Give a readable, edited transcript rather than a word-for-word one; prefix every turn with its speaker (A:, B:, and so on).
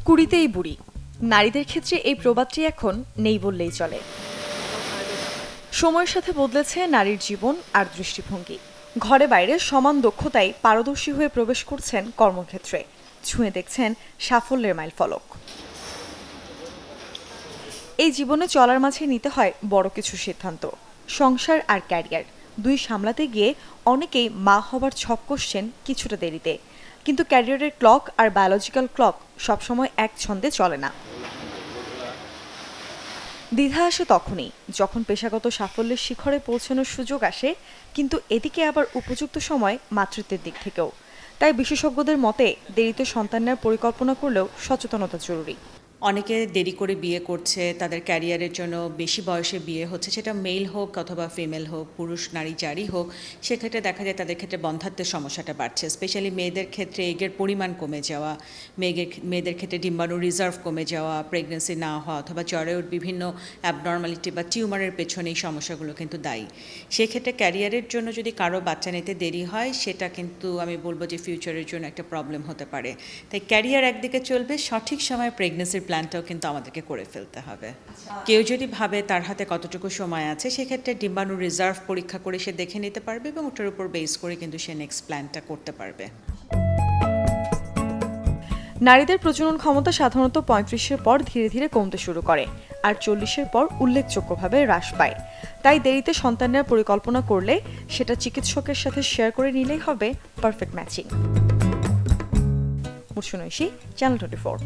A: কুড়িতেই বুড়ি, নারীদের ক্ষেত্রে এই প্রবাদটি এখন নেই বললেই চলে। সময়ের সাথে বদলেছে নারীর জীবন আর দৃষ্টিভঙ্গি। ঘরে বাইরে সমান দক্ষতায় পারদর্শী হয়ে প্রবেশ করছেন কর্মক্ষেত্রে, ছুঁয়ে দেখছেন সাফল্যের মাইলফলক। এই জীবনে চলার মাঝে নিতে হয় বড় কিছু সিদ্ধান্ত। সংসার আর ক্যারিয়ার দুই সামলাতে গিয়ে অনেকেই মা হবার ছক কষছেন কিছুটা দেরিতে। কিন্তু ক্যারিয়ারের ক্লক আর বায়োলজিক্যাল ক্লক সবসময় এক ছন্দে চলে না। দ্বিধা আসে তখনই যখন পেশাগত সাফল্যের শিখরে পৌঁছানোর সুযোগ আসে, কিন্তু এদিকে আবার উপযুক্ত সময় মাতৃত্বের দিক থেকেও। তাই বিশেষজ্ঞদের মতে দেরিতে সন্তান নেওয়ার পরিকল্পনা করলেও সচেতনতা জরুরি।
B: অনেকে দেরি করে বিয়ে করছে, তাদের ক্যারিয়ারের জন্য বেশি বয়সে বিয়ে হচ্ছে, সেটা মেল হোক অথবা ফিমেল হোক, পুরুষ নারী যারই হোক, সেক্ষেত্রে দেখা যায় তাদের ক্ষেত্রে বন্ধ্যাত্বের সমস্যাটা বাড়ছে। স্পেশালি মেয়েদের ক্ষেত্রে এগের পরিমাণ কমে যাওয়া, মেয়েদের ক্ষেত্রে ডিম্বাণু রিজার্ভ কমে যাওয়া, প্রেগনেন্সি না হওয়া অথবা জরায়ুর বিভিন্ন অ্যাবনর্মালিটি বা টিউমারের পেছনে এই সমস্যাগুলো কিন্তু দায়ী। সেক্ষেত্রে ক্যারিয়ারের জন্য যদি কারো বাচ্চা নিতে দেরি হয়, সেটা কিন্তু আমি বলবো যে ফিউচারের জন্য একটা প্রবলেম হতে পারে। তাই ক্যারিয়ার একদিকে চলবে, সঠিক সময়ে প্রেগনেন্সির প্ল্যানটাও কিন্তু আমাদেরকে করে ফেলতে হবে। কেউ যদি ভাবে তার হাতে কতটুকু সময় আছে, সেক্ষেত্রে ডিম্বাণু রিজার্ভ পরীক্ষা করে সে দেখে নিতে পারবে এবং ওটার উপর বেস করে কিন্তু সে নেক্সট প্ল্যানটা করতে পারবে।
A: নারীদের প্রজনন ক্ষমতা সাধারণত 35-এর পর ধীরে ধীরে কমতে শুরু করে, আর 40-এর পর উল্লেখযোগ্যভাবে হ্রাস পায়। তাই দেরিতে সন্তান নেওয়ার পরিকল্পনা করলে সেটা চিকিৎসকের সাথে শেয়ার করে নিলেই হবে পারফেক্ট ম্যাচিং। মুর্শিদ ঐশী, চ্যানেল 24।